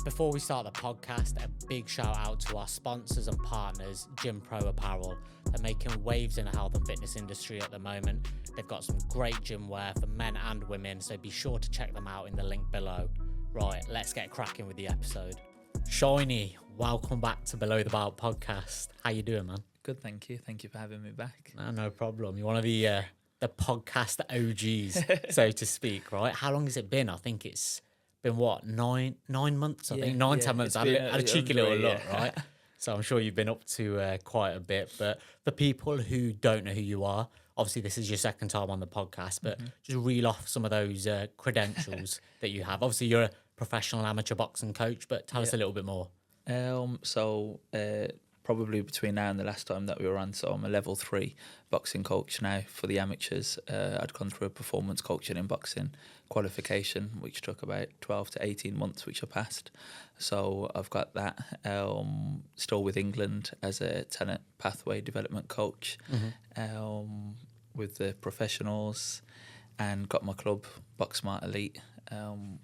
Before we start the podcast, a big shout out to our sponsors and partners, Pro Apparel. They're making waves in the health and fitness industry at the moment. They've got some great gym wear for men and women, so be sure to check them out in the link below. Right, let's get cracking with the episode. Shiney, welcome back to Below the Belt podcast. How you doing, man? Good, thank you. Thank you for having me back. No problem. You're one of the podcast OGs, so to speak, right? How long has it been? I think it's been, what, nine months? I think 10 months. I had a cheeky little look, right? So I'm sure you've been up to quite a bit. But for people who don't know who you are, obviously this is your second time on the podcast, but just reel off some of those credentials that you have. Obviously you're a professional amateur boxing coach, but tell us a little bit more. Probably between now and the last time that we were on, so I'm a level 3 boxing coach now for the amateurs. I'd gone through a performance coaching in boxing qualification, which took about 12 to 18 months, which I passed. So I've got that. Still with England as a talent pathway development coach with the professionals, and got my club, Box Smart Elite,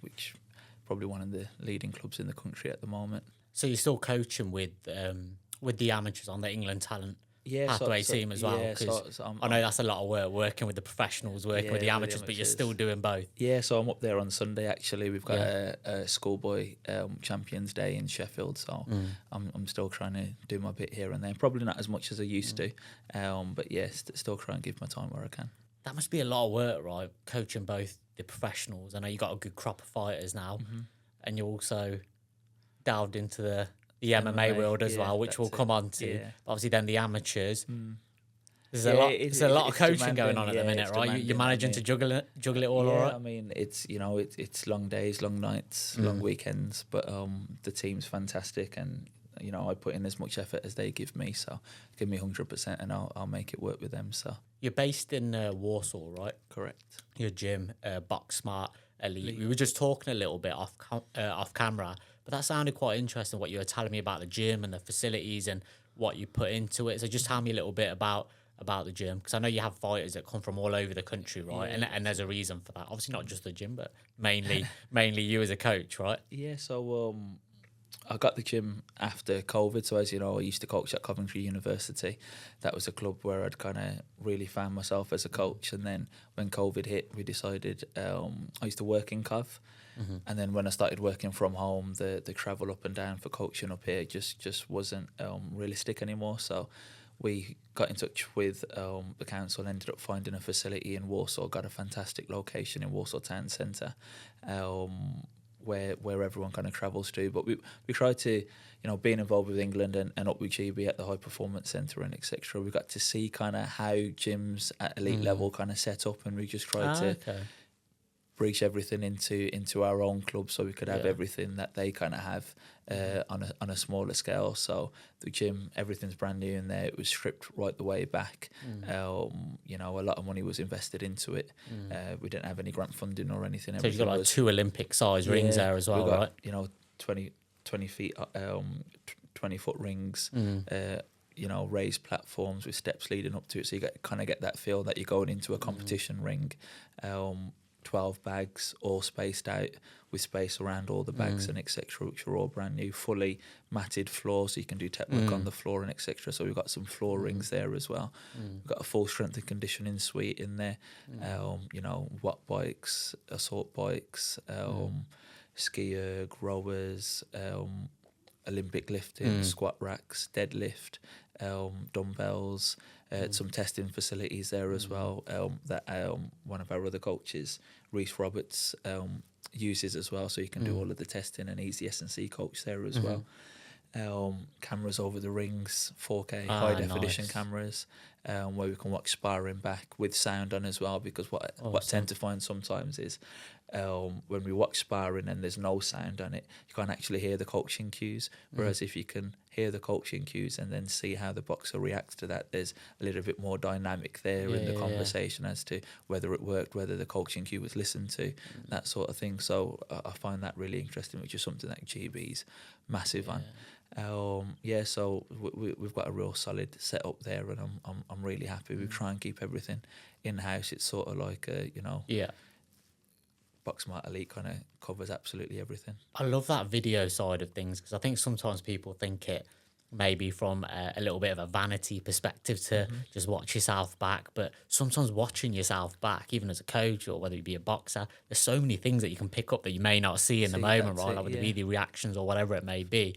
which probably one of the leading clubs in the country at the moment. So you're still coaching with the amateurs on the England talent pathway team as well? Because I know that's a lot of work, working with the professionals, working with the amateurs, but you're still doing both. Yeah, so I'm up there on Sunday, actually. We've got a schoolboy Champions Day in Sheffield, so I'm still trying to do my bit here and there. Probably not as much as I used to, but still try and give my time where I can. That must be a lot of work, right? Coaching both the professionals. I know you got a good crop of fighters now, and you also delved into the MMA world as well, which we'll come on to. Yeah. Obviously, then the amateurs. There's a lot of coaching going on at the minute, right? You're managing to juggle it all, all right? I mean, it's long days, long nights, long weekends, but the team's fantastic, and I put in as much effort as they give me, so give me 100%, and I'll make it work with them. So you're based in Warsaw, right? Correct. Your gym, Box Smart Elite. We were just talking a little bit off camera. But that sounded quite interesting, what you were telling me about the gym and the facilities and what you put into it. So just tell me a little bit about the gym, because I know you have fighters that come from all over the country, right? Yeah. And there's a reason for that. Obviously not just the gym, but mainly you as a coach, right? Yeah, so I got the gym after COVID. So as you know, I used to coach at Coventry University. That was a club where I'd kind of really found myself as a coach. And then when COVID hit, we decided, I used to work in Cov. And then when I started working from home, the travel up and down for coaching up here just wasn't realistic anymore. So we got in touch with the council, ended up finding a facility in Warsaw, got a fantastic location in Warsaw Town Centre, where everyone kind of travels to. But we tried to, being involved with England and up with GB at the High Performance Centre and etc. We got to see kind of how gyms at elite level kind of set up, and we just tried to breach everything into our own club, so we could have everything that they kind of have on a smaller scale. So the gym, everything's brand new in there. It was stripped right the way back. A lot of money was invested into it. We didn't have any grant funding or anything. So you've got like 2 Olympic size rings there as well, right? 20 feet, 20 foot rings. Raised platforms with steps leading up to it, so you kind of get that feel that you're going into a competition ring. 12 bags all spaced out with space around all the bags and etc., which are all brand new, fully matted floor, so you can do tech work on the floor and etc. So we've got some floor rings there as well. We've got a full strength and conditioning suite in there. Watt bikes, assault bikes, ski erg, rowers, Olympic lifting, squat racks, deadlift, dumbbells, some testing facilities there as well, that one of our other coaches, Reese Roberts, uses as well, so you can do all of the testing, and he's the S&C coach there as well. Cameras over the rings, 4K high definition cameras, where we can watch sparring back with sound on as well, because what I tend to find sometimes is when we watch sparring and there's no sound on it, you can't actually hear the coaching cues, whereas if you can hear the coaching cues and then see how the boxer reacts to that, there's a little bit more dynamic there in the conversation as to whether it worked, whether the coaching cue was listened to, that sort of thing. So I find that really interesting, which is something that GB's massive on. So we've got a real solid setup there, and I'm really happy. We try and keep everything in house. It's sort of like Box Smart Elite kind of covers absolutely everything. I love that video side of things because I think sometimes people think it maybe from a little bit of a vanity perspective to just watch yourself back. But sometimes watching yourself back, even as a coach or whether you be a boxer, there's so many things that you can pick up that you may not see in the moment, right? Like with the video reactions or whatever it may be.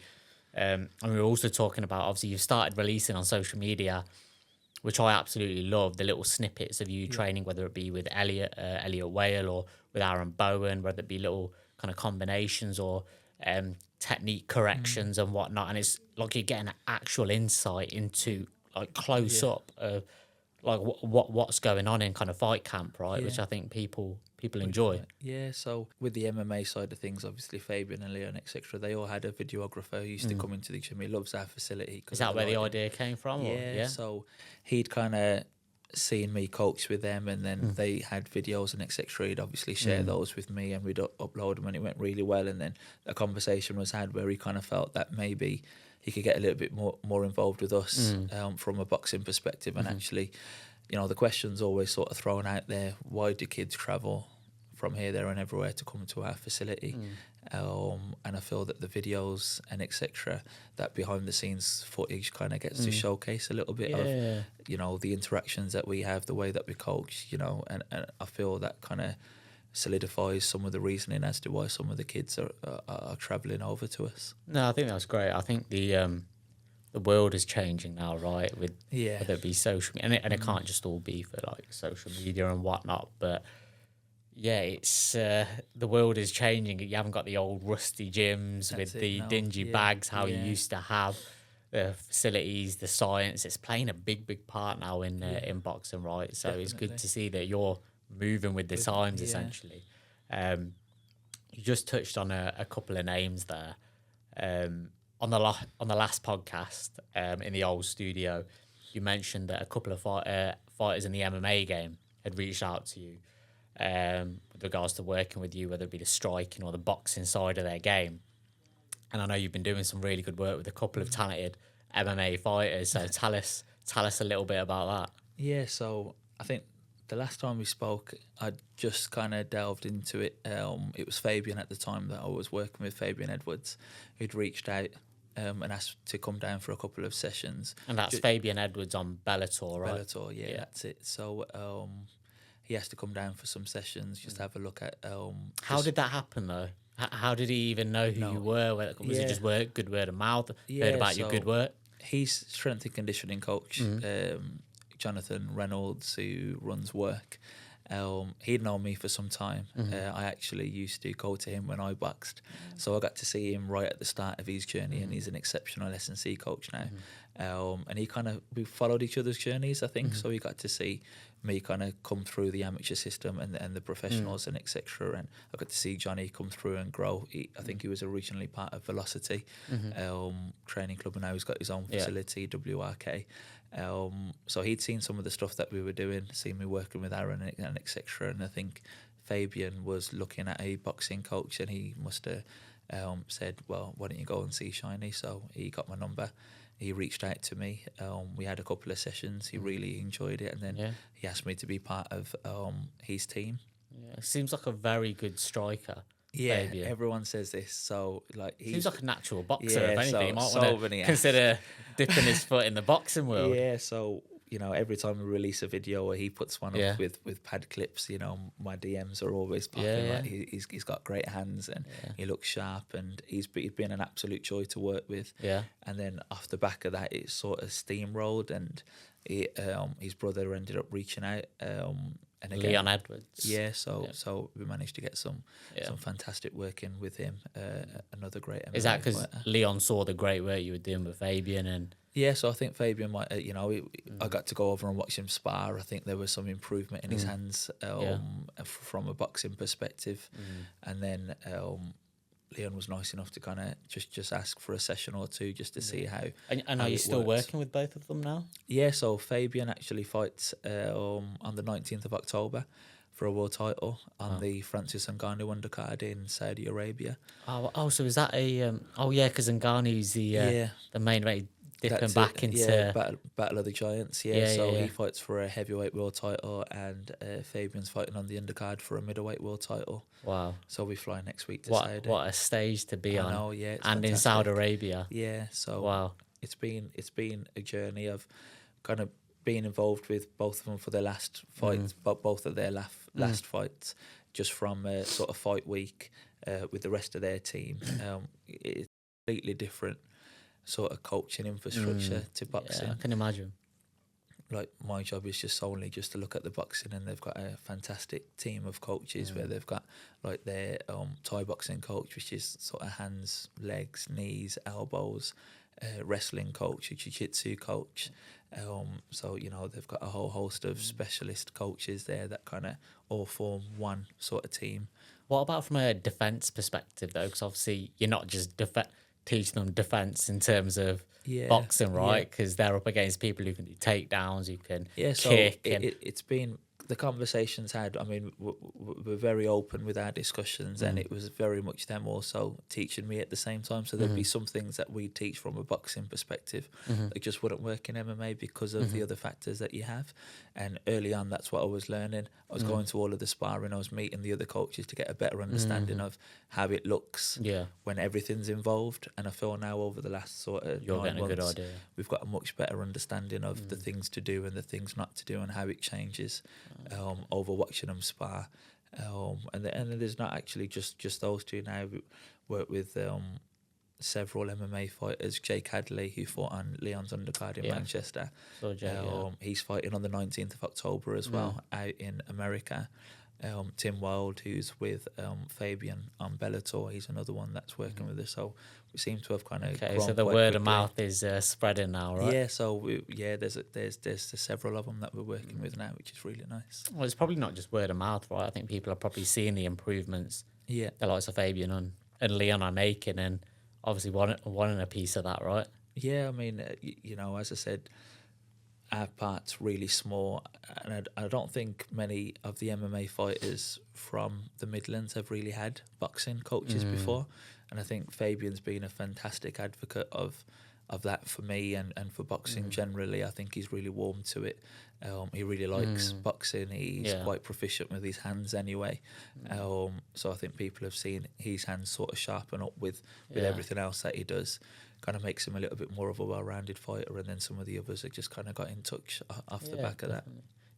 And we were also talking about, obviously, you've started releasing on social media, which I absolutely love, the little snippets of you training, whether it be with Elliot Whale or with Aaron Bowen, whether it be little kind of combinations or technique corrections and whatnot. And it's like you're getting an actual insight into like close up of like what's going on in kind of fight camp, right? Which I think people enjoy. Yeah, so with the MMA side of things, obviously Fabian and Leon, etc., they all had a videographer who used to come into the gym. He loves our facility. Is that where the idea came from? Yeah, so he'd kind of seen me coach with them, and then they had videos and etc. He'd obviously share those with me, and we'd upload them, and it went really well. And then a conversation was had where he kind of felt that maybe he could get a little bit more involved with us from a boxing perspective. And actually, you know, the question's always sort of thrown out there: why do kids travel from here, there, and everywhere to come to our facility? And I feel that the videos and etc., that behind the scenes footage kind of gets to showcase a little bit of, you know, the interactions that we have, the way that we coach, you know, and I feel that kind of solidifies some of the reasoning as to why some of the kids are travelling over to us. No, I think that's great. I think the world is changing now, right? With whether it be social media, and it can't just all be for like social media and whatnot, but yeah, it's the world is changing. You haven't got the old rusty gyms with the dingy bags you used to have. The facilities, the science, it's playing a big part now in boxing, right? So it's good to see that you're moving with the times, essentially. You just touched on a couple of names there. On the last podcast in the old studio, you mentioned that a couple of fighters in the MMA game had reached out to you with regards to working with you, whether it be the striking or the boxing side of their game. And I know you've been doing some really good work with a couple of talented MMA fighters. So tell us a little bit about that. Yeah, so I think the last time we spoke, I just kind of delved into it. It was Fabian at the time that I was working with, Fabian Edwards, who'd reached out and asked to come down for a couple of sessions. And that's Fabian Edwards on Bellator, right? Bellator, yeah, that's it. So he has to come down for some sessions, just have a look at... How did that happen, though? How did he even know who you were? Was it just good word of mouth? Heard about your good work? He's strength and conditioning coach, Jonathan Reynolds, who runs work. He'd known me for some time. I actually used to go to him when I boxed. So I got to see him right at the start of his journey, and he's an exceptional S&C coach now. And we followed each other's journeys, I think. So he got to see me kind of come through the amateur system and the professionals and etc. And I got to see Johnny come through and grow. I think he was originally part of Velocity training club, and now he's got his own facility, WRK. So he'd seen some of the stuff that we were doing, seen me working with Aaron and etc. And I think Fabian was looking at a boxing coach, and he must have said, well, why don't you go and see Shiney? So he got my number. He reached out to me. We had a couple of sessions. He really enjoyed it, and then he asked me to be part of his team. Yeah, seems like a very good striker. Yeah, Fabian. Everyone says this. So seems like a natural boxer. If anything, you might want to consider dipping his foot in the boxing world. Yeah, so every time we release a video or he puts one up with pad clips, my DMs are always popping. Like he's got great hands, and he looks sharp, and he's been an absolute joy to work with. Yeah. And then off the back of that, it sort of steamrolled, and his brother ended up reaching out. And again, Leon Edwards. Yeah, so we managed to get some fantastic work in with him. Another great MMA Is that because Leon saw the great work you were doing with Fabian? And yeah, so I think Fabian might, I got to go over and watch him spar. I think there was some improvement in his hands from a boxing perspective. And then Leon was nice enough to kind of just ask for a session or two just to see how. And are you still working with both of them now? Yeah, so Fabian actually fights on the 19th of October for a world title on the Francis Ngannou undercard in Saudi Arabia. Oh, so is that a? Because Ngannou's the main event. dipping back into Battle of the Giants. He fights for a heavyweight world title, and Fabian's fighting on the undercard for a middleweight world title. Wow! So we fly next week to Saudi. What a stage to be on! I know, yeah, and fantastic. In Saudi Arabia. Yeah, so wow, it's been a journey of kind of being involved with both of them for their last fights, but both of their last fights, just from sort of fight week with the rest of their team. It's completely different sort of coaching infrastructure to boxing. Yeah, I can imagine. Like my job is just solely just to look at the boxing, and they've got a fantastic team of coaches where they've got like their Thai boxing coach, which is sort of hands, legs, knees, elbows, wrestling coach, a jiu-jitsu coach. So they've got a whole host of specialist coaches there that kind of all form one sort of team. What about from a defence perspective though? Because obviously you're not just teaching them defence in terms of boxing, right? Because they're up against people who can do takedowns, who can kick. It's been the conversations had. I mean, we're very open with our discussions, and it was very much them also teaching me at the same time. So there'd be some things that we teach from a boxing perspective that just wouldn't work in MMA because of the other factors that you have. And early on, that's what I was learning. I was going to all of the sparring. I was meeting the other coaches to get a better understanding of how it looks when everything's involved. And I feel now over the last sort of 9 months, a good idea. We've got a much better understanding of the things to do and the things not to do and how it changes over watching them spar. And then there's not actually just those two now. We work with several MMA fighters. Jake Hadley, who fought on Leon's undercard in Manchester. So he's fighting on the 19th of October as well out in America. Tim Wild, who's with Fabian on Bellator, he's another one that's working with us. So we seem to have kind of grown so the word of mouth is spreading now, right? Yeah, so there's several of them that we're working with now, which is really nice. Well, it's probably not just word of mouth, right? I think people are probably seeing the improvements. Yeah, the likes of Fabian and Leon are making, and obviously wanting a piece of that, right? Yeah, I mean, as I said, our part's really small, and I don't think many of the MMA fighters from the Midlands have really had boxing coaches before, and I think Fabian's been a fantastic advocate of that for me and for boxing generally. I think he's really warmed to it. He really likes boxing. He's quite proficient with his hands anyway. So I think people have seen his hands sort of sharpen up with everything else that he does. Kind of makes him a little bit more of a well-rounded fighter, and then some of the others have just kind of got in touch off the back of that.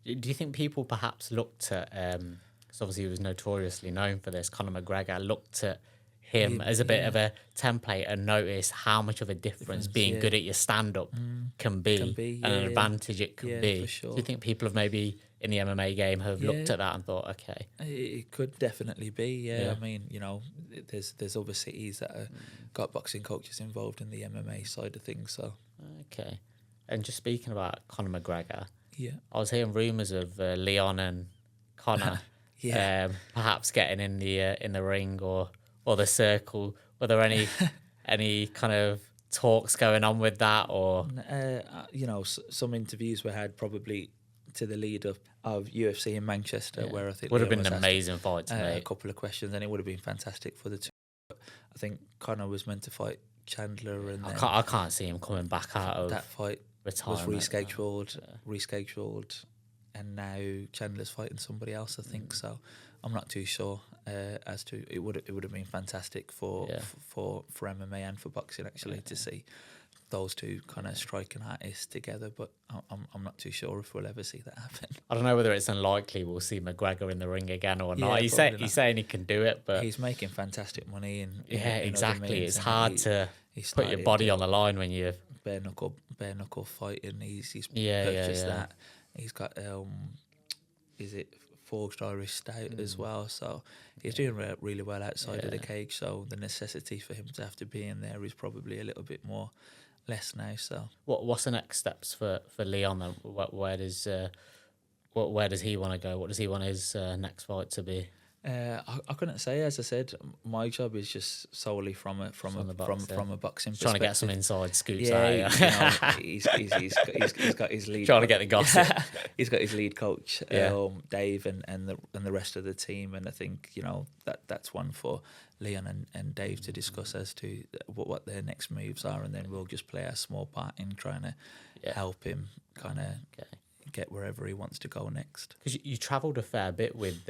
Do you think people perhaps looked at, because obviously he was notoriously known for this, Conor McGregor, looked at him as a bit of a template and noticed how much of a difference being good at your stand-up can be and an advantage it can be? For sure. Do you think people have maybe in the MMA game have looked at that and thought, okay, it could definitely be? I mean, there's other cities that have got boxing coaches involved in the MMA side of things. So okay. And just speaking about Conor McGregor, I was hearing rumours of Leon and Conor perhaps getting in the ring or the circle. Were there any kind of talks going on with that, or some interviews were had probably to the lead up of UFC in Manchester, where I think would have been an amazing fight to make. A couple of questions, and it would have been fantastic for the two. But I think Conor was meant to fight Chandler, and I can't see him coming back out of that fight. Was rescheduled, and now Chandler's fighting somebody else, I think. So I'm not too sure as to it would have been fantastic for MMA and for boxing actually to see those two kind of striking artists together, but I'm not too sure if we'll ever see that happen. I don't know whether it's unlikely we'll see McGregor in the ring again or not. He's saying he can do it, but he's making fantastic money. Exactly. It's hard to put your body on the line when you bare knuckle fighting. He's purchased that. He's got is it Forged Irish Stout as well, so he's doing really well outside of the cage. So the necessity for him to have to be in there is probably a little bit less now. So what's the next steps for Leon then? Where does he want to go? What does he want his next fight to be? I couldn't say. As I said, my job is just solely from a boxing trying to get some inside scoops out. Yeah, he's got his lead. Trying to get the gossip. He's got his lead coach, Dave, and the rest of the team. And I think that's one for Leon and Dave to discuss as to what their next moves are, and then we'll just play a small part in trying to help him kind of get wherever he wants to go next. Because you travelled a fair bit with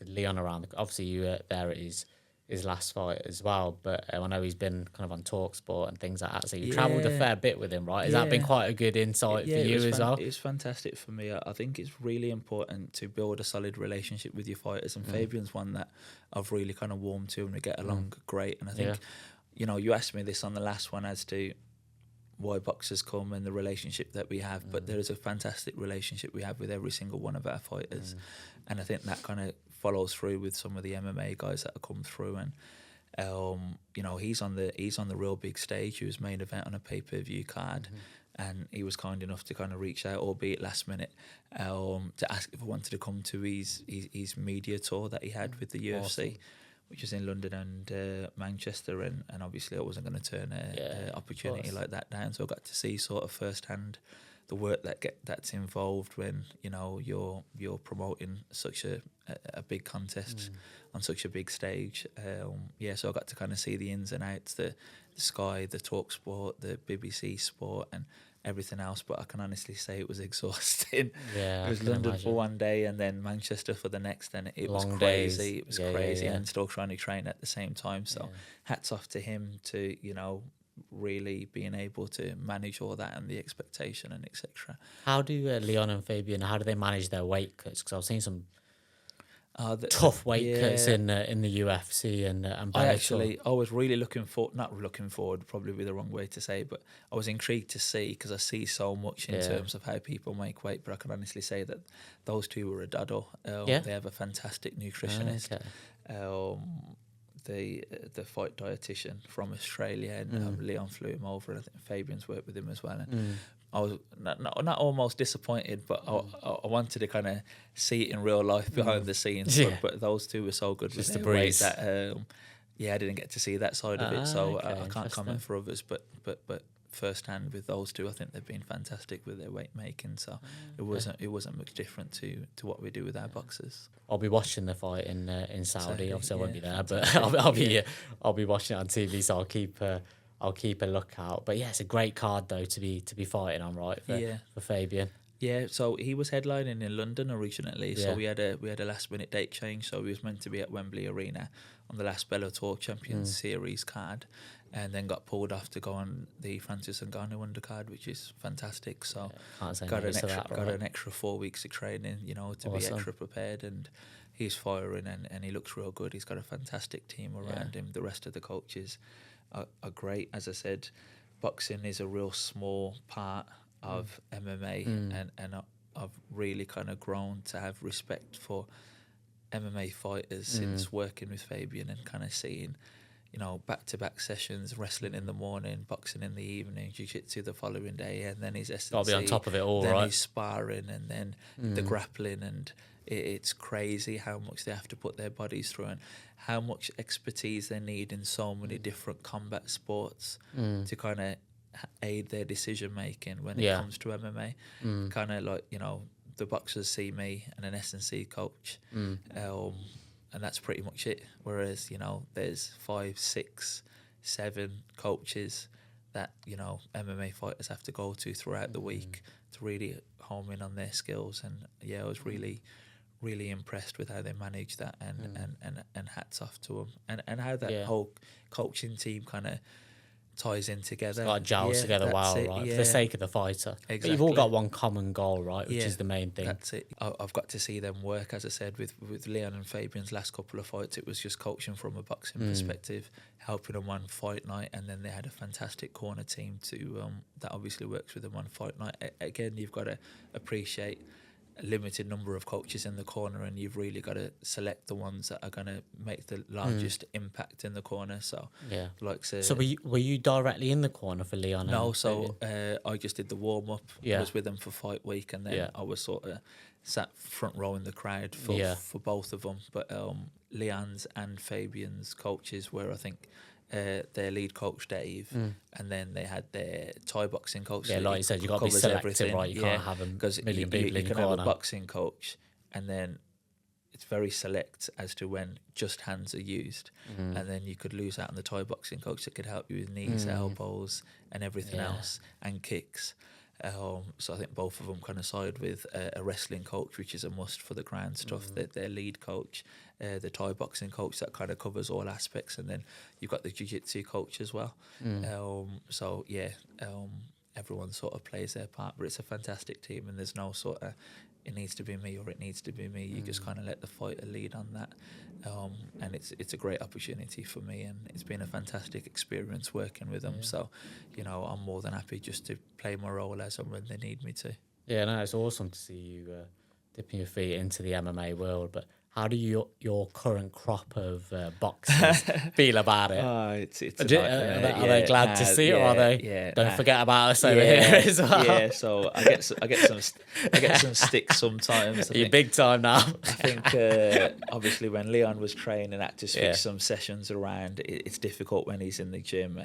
Leon around. Obviously, you were there at his last fight as well, but I know he's been kind of on TalkSport and things like that. So you travelled a fair bit with him, right? Has that been quite a good insight for you as well? It's fantastic for me. I think it's really important to build a solid relationship with your fighters, and Fabian's one that I've really kind of warmed to, and we get along great. And I think, you asked me this on the last one as to why boxers come and the relationship that we have, but there is a fantastic relationship we have with every single one of our fighters, and I think that kind of follows through with some of the MMA guys that have come through. And he's on the real big stage. He was main event on a pay-per-view card, and he was kind enough to kind of reach out, albeit last minute, to ask if I wanted to come to his media tour that he had with the UFC. Awesome. Which was in London and Manchester, and obviously I wasn't going to turn an opportunity like that down. So I got to see sort of firsthand the work that's involved when you're promoting such a big contest on such a big stage. So I got to kind of see the ins and outs, the Sky, the TalkSport, the BBC Sport, and everything else, but I can honestly say it was exhausting. It was London for one day and then Manchester for the next, and it was crazy. Days. It was crazy, and still trying to train at the same time. So hats off to him to really being able to manage all that and the expectation and etc. How do Leon and Fabian? How do they manage their weight cuts? Because I've seen some tough weight cuts in the UFC and I was really looking forward, probably be the wrong way to say, but I was intrigued to see, because I see so much in terms of how people make weight, but I can honestly say that those two were a doddle. They have a fantastic nutritionist. The fight dietitian from Australia, and Leon flew him over, and I think Fabian's worked with him as well. And I was not almost disappointed, but I wanted to kind of see it in real life behind the scenes. But those two were so good with their weight that I didn't get to see that side of it, so I can't comment for others. But firsthand with those two, I think they've been fantastic with their weight making. So it wasn't much different to what we do with our boxers. I'll be watching the fight in Saudi. Obviously, I won't be there, but I'll be watching it on TV. So I'll keep a lookout. But it's a great card though to be fighting on, right? For Fabian. Yeah, so he was headlining in London originally. So we had a last minute date change. So he was meant to be at Wembley Arena on the last Bellator Champions Series card, and then got pulled off to go on the Francis Ngannou undercard, which is fantastic. So got an extra 4 weeks of training, to be extra prepared, and he's firing and he looks real good. He's got a fantastic team around him. The rest of the coaches are great. As I said, boxing is a real small part of MMA, and I've really kind of grown to have respect for MMA fighters since working with Fabian and kind of seeing, back-to-back sessions, wrestling in the morning, boxing in the evening, jiu-jitsu the following day, and then his S&C. Got to be on top of it all, then right? His sparring, and then the grappling, and it's crazy how much they have to put their bodies through and how much expertise they need in so many different combat sports to kind of aid their decision making when it comes to MMA. Kind of like, the boxers see me and an S&C coach, and that's pretty much it. Whereas, there's 5, 6, 7 coaches that, MMA fighters have to go to throughout the week to really home in on their skills. And I was really, really impressed with how they manage that, and hats off to them. And how that whole coaching team kind of ties in together. It's like gels together well, right? For the sake of the fighter. Exactly. But you've all got one common goal, right? Which is the main thing. That's it. I've got to see them work, as I said, with Leon and Fabian's last couple of fights. It was just coaching from a boxing perspective, helping them on fight night, and then they had a fantastic corner team that obviously works with them on fight night. Again, you've got to appreciate a limited number of coaches in the corner, and you've really got to select the ones that are going to make the largest impact in the corner. So so were you directly in the corner for Leon? No, I just did the warm up. I was with them for fight week, and then I was sort of sat front row in the crowd for both of them. But Leon's and Fabian's coaches were, I think, their lead coach Dave, and then they had their Thai boxing coach. Yeah, like you said, you got to be selective, right? You can't have a million people in your corner. You can have a boxing coach, and then it's very select as to when just hands are used, and then you could lose out on the Thai boxing coach that could help you with knees, elbows, and everything else, and kicks. So I think both of them kind of side with a wrestling coach, which is a must for the ground stuff. Their lead coach, the Thai boxing coach that kind of covers all aspects, and then you've got the jiu-jitsu coach as well. Everyone sort of plays their part, but it's a fantastic team, and there's no sort of it needs to be me or it needs to be me. You just kind of let the fighter lead on that, and it's a great opportunity for me, and it's been a fantastic experience working with them. So, I'm more than happy just to play my role as and when they need me to. Yeah, no, it's awesome to see you dipping your feet into the MMA world, but how do your current crop of boxers feel about it? It's are they glad to see it, or are they? Don't forget about us over here as well. Yeah, so I get some sticks sometimes. You're big time now. I think obviously when Leon was training, I had to switch some sessions around. It's difficult when he's in the gym.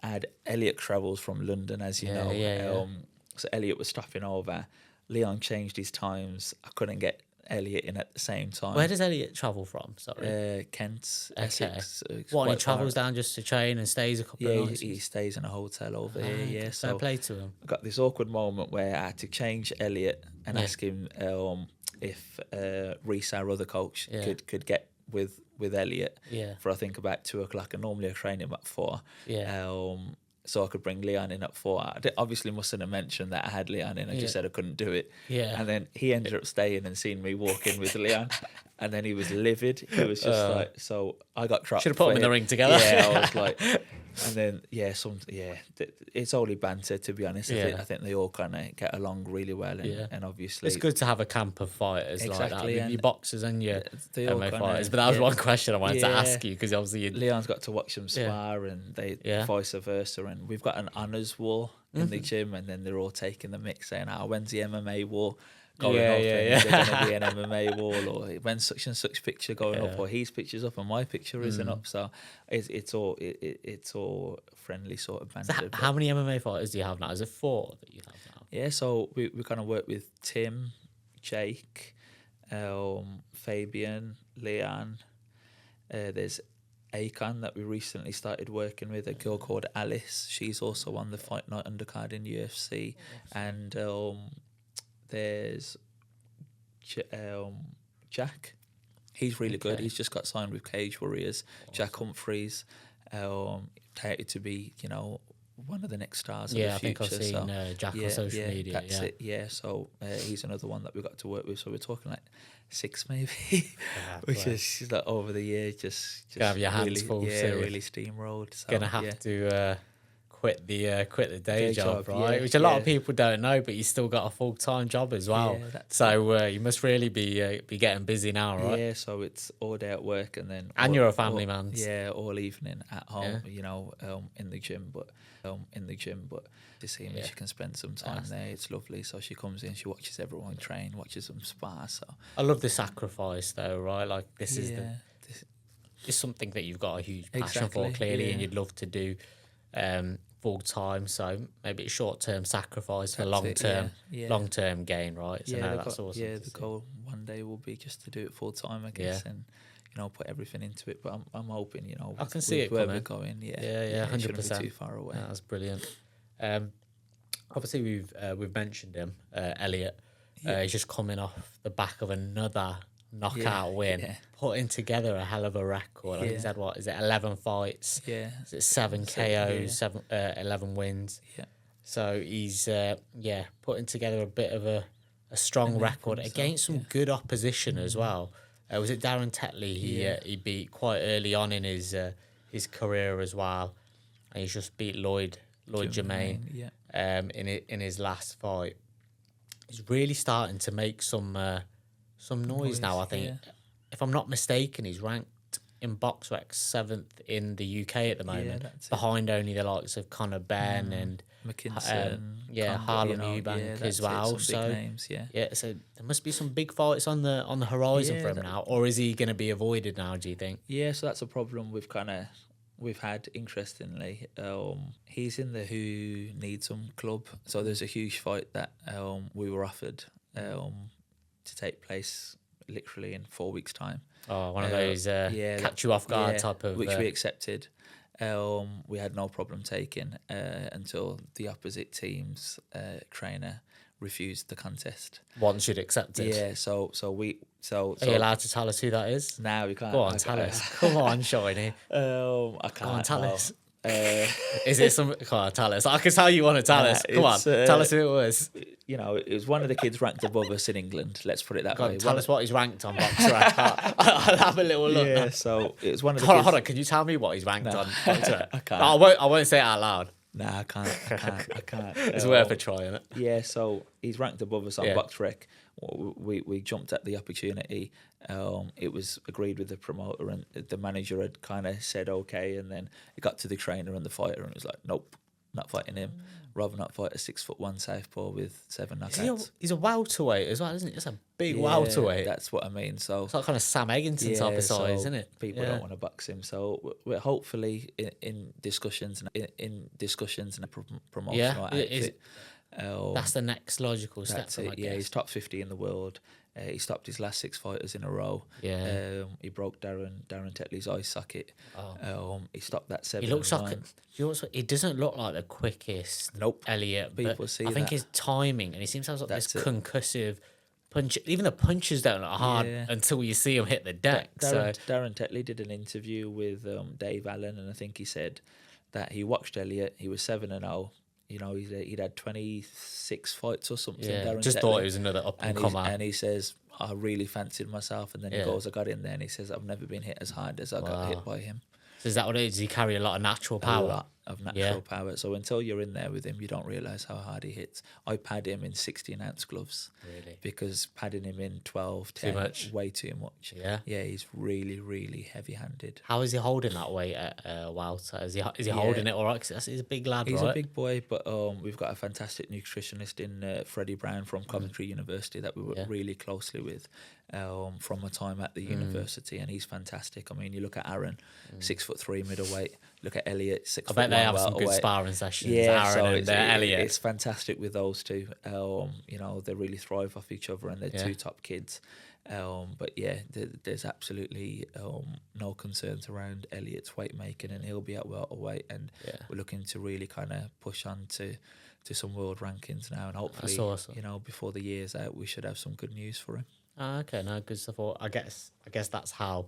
And Elliot travels from London, as you know. So Elliot was stopping over. Leon changed his times. I couldn't get Elliot in at the same time. Where does Elliot travel from? Sorry, Kent, okay. Essex. He travels down just to train and stays a couple of nights? Yeah, he stays in a hotel over here. Yeah, so play to him. I got this awkward moment where I had to change Elliot and ask him if Reese, our other coach, could get with Elliot for I think about 2:00, and normally I train him at 4. So I could bring Leon in at 4. I obviously mustn't have mentioned that I had Leon in. I just said I couldn't do it. And then he ended up staying and seeing me walk in with Leon. And then he was livid. He was just like, so I got dropped. Should have put them in the ring together. Yeah, I was like, and then, it's only banter, to be honest. I think they all kind of get along really well. And obviously, it's good to have a camp of fighters like that. And your boxers and your MMA fighters. But that was one question I wanted to ask you, because obviously Leon's got to watch them spar, and they vice versa. And we've got an honours wall in the gym, and then they're all taking the mix, saying, when's the MMA wall going up? Is there going to be an MMA wall, or when such and such picture going up, or his picture's up and my picture isn't up? So it's all friendly sort of banter. So how many MMA fighters do you have now? Is it 4 that you have now? Yeah, so we kind of work with Tim, Jake, Fabian, Leon. There's Akon that we recently started working with, a girl called Alice. She's also on the Fight Night undercard in UFC. And there's Jack. He's really good. He's just got signed with Cage Warriors. Awesome. Jack Humphreys, touted to be, one of the next stars of the future. I think I've seen Jack on social media. That's it. Yeah, so he's another one that we got to work with. So we're talking like 6 maybe, which is like over the year just have your hands full. Really steamrolled. So, gonna have to quit the day job, right? Which a lot of people don't know, but you still got a full-time job as well. So you must really be getting busy now, right? Yeah, so it's all day at work, and then you're a family man. Yeah, all evening at home, in the gym, but to see if she can spend some time there. It's lovely. So she comes in, she watches everyone train, watches them spar. So I love the sacrifice, though, right? Like this is it's something that you've got a huge passion for, clearly, and you'd love to do full time. So maybe it's short term sacrifice for long term gain, right? So that's awesome. Yeah, the goal one day will be just to do it full time, I guess, and put everything into it. But I'm hoping, I can see it where coming. we're going. 100%. Shouldn't be too far away. That's brilliant. Obviously we've mentioned him, Elliot. He's just coming off the back of another knockout win, putting together a hell of a record. I think he's had 11 fights? Is it 7 KOs, 11 wins? Yeah. So he's putting together a bit of a strong record against some good opposition as well. Was it Darren Tetley he beat quite early on in his career as well, and he's just beat Lloyd Germain in his last fight. He's really starting to make some noise now. I think, if I'm not mistaken, he's ranked in BoxRec 7th in the UK at the moment, that's behind only the likes of Conor Benn and McKinson, Harlem Eubank as well. Some big names, so there must be some big fights on the horizon for him now, or is he going to be avoided now? Do you think? Yeah, so that's a problem we've had. Interestingly, he's in the Who Needs Him club. So there's a huge fight that we were offered to take place literally in 4 weeks' time. Oh, one of those catch you off guard type of... Which we accepted. We had no problem taking until the opposite team's trainer refused the contest. Once you'd accepted. Yeah, so Are you allowed to tell us who that is? No, we can't. Go on, tell us. Come on, Shiny. I can't. Go on, tell us. Is it some... Come on, tell us. I can tell you want to tell us. Come on, tell us who it was. It was one of the kids ranked above us in England. Let's put it that way. Tell us what he's ranked on BoxRec. I'll have a little look. Yeah, so it was one of the Hold on, can you tell me what he's ranked on BoxRec? I can't. No, I won't say it out loud. No, I can't. It's worth a try, isn't it? Yeah, so he's ranked above us on BoxRec. We jumped at the opportunity. It was agreed with the promoter, and the manager had kind of said okay, and then it got to the trainer and the fighter, and it was like, nope, not fighting him. Rather not fight a 6'1" southpaw with 7 knockouts. He's a welterweight as well, isn't it? It's a big welterweight. That's what I mean. So it's like kind of Sam Egginson type of size, isn't it? People don't want to box him. So we're hopefully in discussions and promotional outfit. That's the next logical step. That's it. He's top 50 in the world. He stopped his last 6 fighters in a row. Yeah. He broke Darren Tetley's eye socket. He stopped that 7. He looks like he doesn't look like the quickest. Nope. Elliot. People see I think that. his timing, and he seems to have this concussive punch. Even the punches don't look hard until you see him hit the deck. Darren Tetley did an interview with Dave Allen, and I think he said that he watched Elliot. He was 7-0. He'd had 26 fights or something. Yeah, Darren just Tetley. thought he was another up and comer. And he says, I really fancied myself. And then he goes, I got in there, and he says, I've never been hit as hard as I got hit by him. So is that what it is? Does he carry a lot of natural power? A lot of natural power. So until you're in there with him, you don't realise how hard he hits. I pad him in 16-ounce gloves. Really? Because padding him in 12, 10, way too much. Yeah? Yeah, he's really, really heavy-handed. How is he holding that weight at welter? Is he holding it all right? Because he's a big lad, He's right? a big boy, but we've got a fantastic nutritionist in Freddie Brown from Coventry University that we work really closely with from my time at the university, and he's fantastic. I mean, you look at Aaron, 6'3" middleweight. Look at Elliot, 6'1" I bet they have some good sparring sessions. Yeah, Aaron and Elliot. It's fantastic with those two. They really thrive off each other, and they're two top kids. But there's absolutely no concerns around Elliot's weight making, and he'll be at welterweight, and we're looking to really kind of push on to some world rankings now, and hopefully, that's awesome. Before the year's out, we should have some good news for him. Okay, no, good stuff. I guess that's how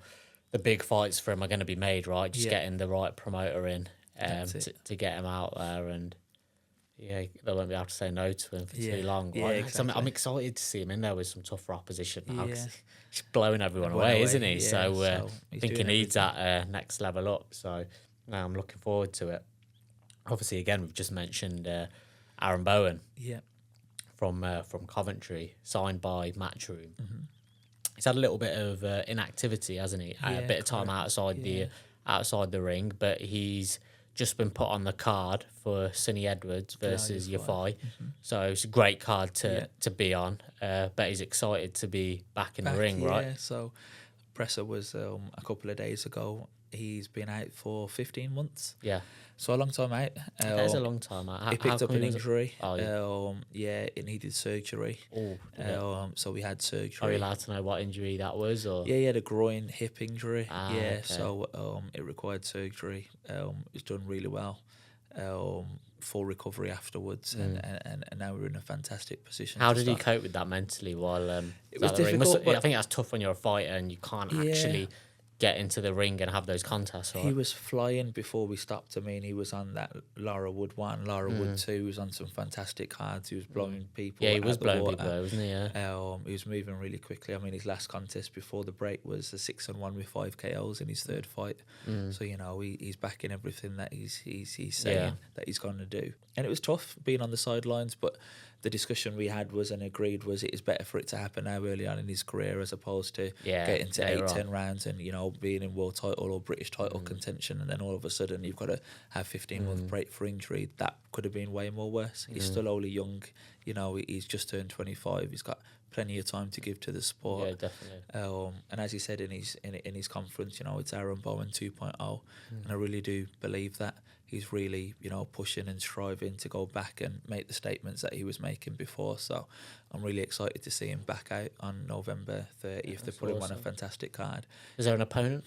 the big fights for him are going to be made, right? Just getting the right promoter in to get him out there, and they won't be able to say no to him for too long. Yeah, right? exactly. I'm excited to see him in there with some tougher opposition now. Yeah. He's blowing everyone away, isn't he? Yeah, so I think he needs that next level up. So I'm looking forward to it. Obviously, again, we've just mentioned Aaron Bowen. Yeah. From Coventry, signed by Matchroom. Mm-hmm. He's had a little bit of inactivity, hasn't he? A bit of time outside the ring, but he's just been put on the card for Sonny Edwards versus Yafai. Mm-hmm. So it's a great card to be on. But he's excited to be back in the ring, right? Yeah, so presser was a couple of days ago. He's been out for 15 months. Yeah. So a long time out. That is a long time out. He picked up an injury. It needed surgery. So we had surgery. Are you allowed to know what injury that was? Or? Yeah, he had a groin hip injury. Okay. So it required surgery. It was done really well. Full recovery afterwards, and now we're in a fantastic position. How did he cope with that mentally while it was difficult? I think that's tough when you're a fighter and you can't actually get into the ring and have those contests, right? He was flying before we stopped. I mean, he was on that Lara Wood 1, Lara Wood 2. He was on some fantastic cards. He was blowing people out. Yeah, he was blowing water. people out, wasn't he? Yeah. He was moving really quickly. I mean, his last contest before the break was a 6-1 with 5 KOs in his third fight. So, he's backing everything that he's saying that he's going to do. And it was tough being on the sidelines, but the discussion we had was and agreed was it is better for it to happen now early on in his career as opposed to getting to 8-10 rounds and being in world title or British title contention, and then all of a sudden you've got to have 15-month break for injury. That could have been way more worse. He's still only young, he's just turned 25. He's got plenty of time to give to the sport. Yeah, definitely. And as he said in his conference, it's Aaron Bowen 2.0, and I really do believe that. He's really, pushing and striving to go back and make the statements that he was making before. So I'm really excited to see him back out on November 30th. They put him on a fantastic card. Is there an opponent?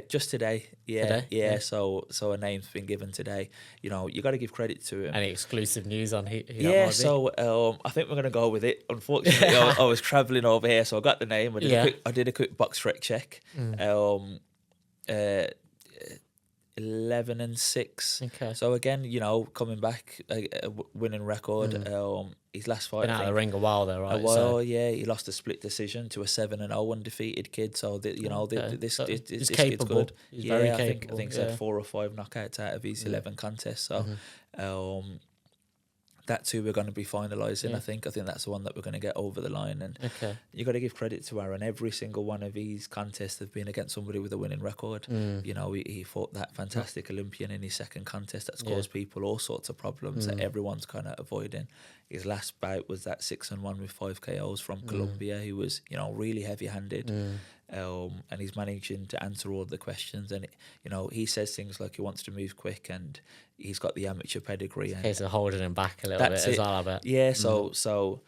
Just today. Yeah. So a name's been given today. You got to give credit to him. Any exclusive news on who that might be? So I think we're going to go with it. Unfortunately, I was travelling over here, so I got the name. I did a quick box rec check. 11-6. Okay. So again, coming back, a winning record. His last fight. Been out of the ring a while though, right? He lost a split decision to a 7-0 undefeated kid. So this he's kid's capable. good. He's very capable. I think he's had 4 or 5 knockouts out of his 11 contests. So that's who we're going to be finalising. I think that's the one that we're going to get over the line. And you got to give credit to Aaron. Every single one of his contests have been against somebody with a winning record. He fought that fantastic Olympian in his second contest that's caused people all sorts of problems that everyone's kind of avoiding. His last bout was that 6-1 with 5 KOs from Colombia. He was, really heavy-handed. And he's managing to answer all the questions. And, he says things like he wants to move quick and he's got the amateur pedigree. And case of holding him back a little bit as well, I bet. Yeah, so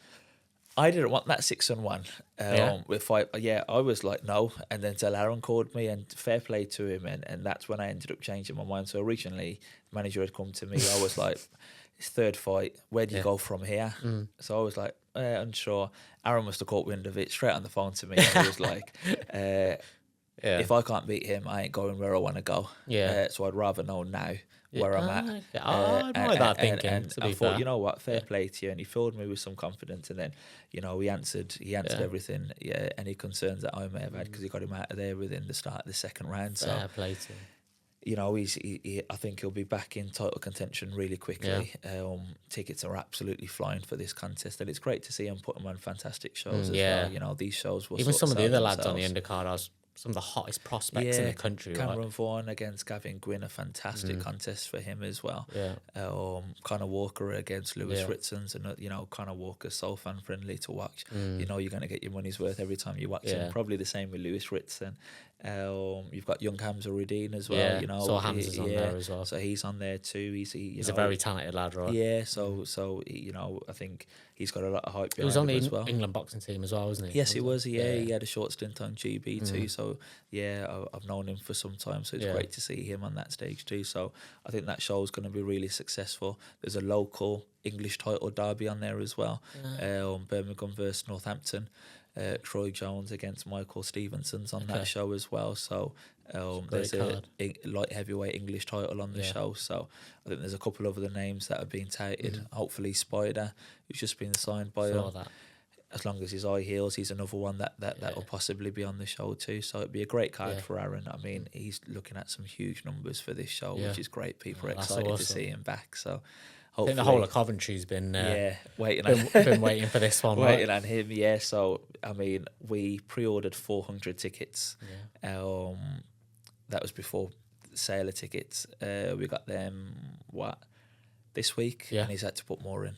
I didn't want that 6-1 with 5. Yeah, I was like, no. And then till Aaron called me, and fair play to him. And that's when I ended up changing my mind. So originally, the manager had come to me. I was like, his third fight, where do you go from here? So I was like, unsure. Aaron must have caught wind of it straight on the phone to me. And he was like, if I can't beat him, I ain't going where I want to go. So I'd rather know now where I'm at. I admire that thinking. And I thought, you know what, fair play to you. And he filled me with some confidence. And then, he answered everything, any concerns that I may have had, because he got him out of there within the start of the second round. Fair play to him. I think he'll be back in title contention really quickly. Tickets are absolutely flying for this contest, and it's great to see him put them on fantastic shows as well. These shows will even some of the other lads on the undercard. Some of the hottest prospects in the country. Cameron Vaughan against Gavin Gwynn, a fantastic contest for him as well. Conor Walker against Lewis Ritzens, and Conor Walker's so fan friendly to watch. You're going to get your money's worth every time you watch him. Probably the same with Lewis Ritson. You've got young Hamza Rudin as well. So Hamza's on there as well. So he's on there too. He's a very talented lad, right? Yeah. So I think he's got a lot of hype. He was on the as well. England boxing team as well, wasn't he? Yes, he was. Yeah, he had a short stint on GB too. So I've known him for some time. So it's great to see him on that stage too. So I think that show is going to be really successful. There's a local English title derby on there as well. Birmingham versus Northampton. Troy Jones against Michael Stevenson's on that show as well. So there's a light heavyweight English title on the show. So I think there's a couple of other names that are being touted. Hopefully Spider, who's just been signed by as long as his eye heals, he's another one that will possibly be on the show too. So it'd be a great card for Aaron. I mean, he's looking at some huge numbers for this show, which is great. People are excited to see him back. So I think the whole of Coventry's been waiting for this one, waiting on him. Yeah, so I mean, we pre-ordered 400 tickets. That was before the sale of tickets. We got them this week, and he's had to put more in.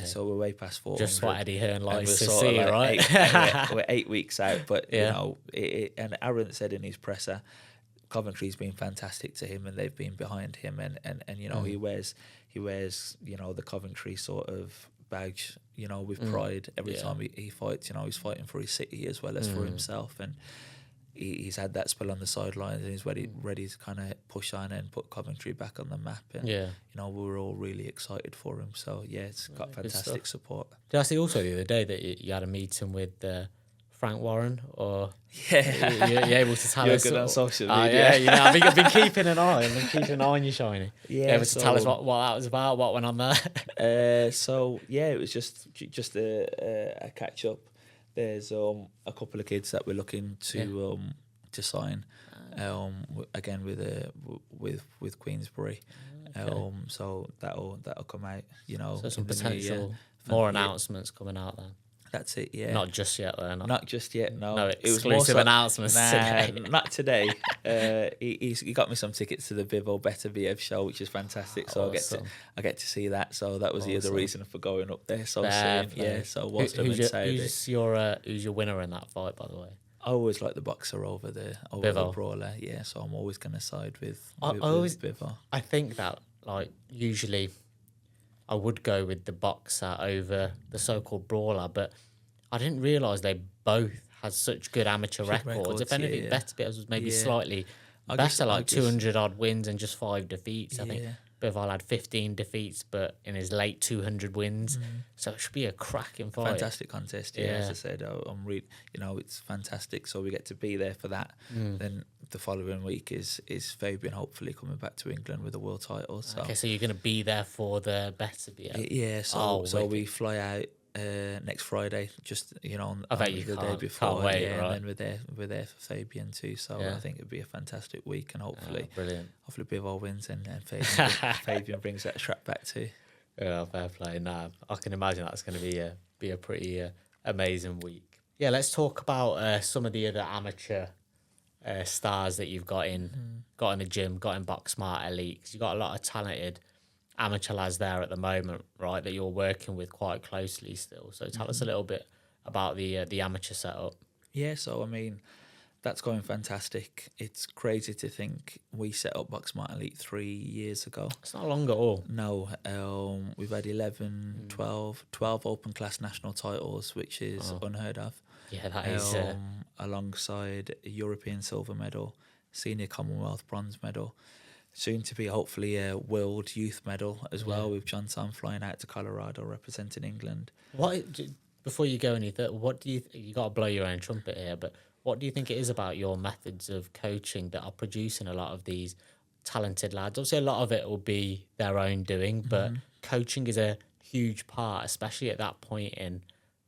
So we're way past 400. Just what Eddie Hearn likes to see, right? We're 8 weeks out, but and Aaron said in his presser, Coventry's been fantastic to him, and they've been behind him, and he wears the Coventry sort of badge, with pride every time he fights. He's fighting for his city as well as for himself, and he's had that spell on the sidelines, and he's ready to kind of push on and put Coventry back on the map. And we're all really excited for him. So it's got fantastic support. Did I see also the other day that you had a meeting with Frank Warren, or you able to tell us? You're good on social media. I've been keeping an eye. On you, Shiny. Able to tell us what that was about, what went on there. It was just a catch up. There's a couple of kids that we're looking to sign, again with Queensbury. So that'll come out, you know. So some in the new potential year. more announcements coming out then. That's it, yeah. Not just yet, though. Not just yet, no. No It was exclusive more announcements today. Not today. He got me some tickets to the Bivol Beterbiev show, which is fantastic. So Awesome. I get to see that. So that was the other reason for going up there so Fair soon. play. Yeah. So whilst I'm in Saudi, who's your winner in that fight, by the way? I always like the boxer over the brawler. Yeah. So I'm always going to side with Bivol. I think that like usually I would go with the boxer over the so-called brawler, but I didn't realise they both had such good amateur records. If anything, Beterbiev was maybe slightly better, like 200 odd wins and just 5 defeats. I think Bivol had 15 defeats, but in his late 200 wins. So it should be a cracking fight. Fantastic contest, yeah. As I said, I'm really, you know, it's fantastic. So we get to be there for that. Then the following week is Fabian hopefully coming back to England with a world title. So okay, so you're going to be there for the Beterbiev. Yeah. So we fly out next Friday, just you know, on the day before. Can't wait, right? And then we're there for Fabian too. So I think it'll be a fantastic week, and hopefully, hopefully Bivol wins and Fabian brings that strap back too. Yeah, fair play. Nah, I can imagine that's going to be a pretty amazing week. Yeah, let's talk about some of the other amateur stars that you've got in the gym, got in Box Smart Elite, because you've got a lot of talented amateur lads there at the moment, right, that you're working with quite closely still. So tell us a little bit about the amateur setup. Yeah, so I mean, that's going fantastic. It's crazy to think we set up Box Smart Elite 3 years ago. It's not long at all. No, we've had 11, 12 open class national titles, which is unheard of. Yeah, that is. Alongside a European silver medal, senior Commonwealth bronze medal, soon to be hopefully a world youth medal as well, with John Sam flying out to Colorado representing England. Before you go any further, what do you got to blow your own trumpet here, but what do you think it is about your methods of coaching that are producing a lot of these talented lads? Obviously, a lot of it will be their own doing, but coaching is a huge part, especially at that point in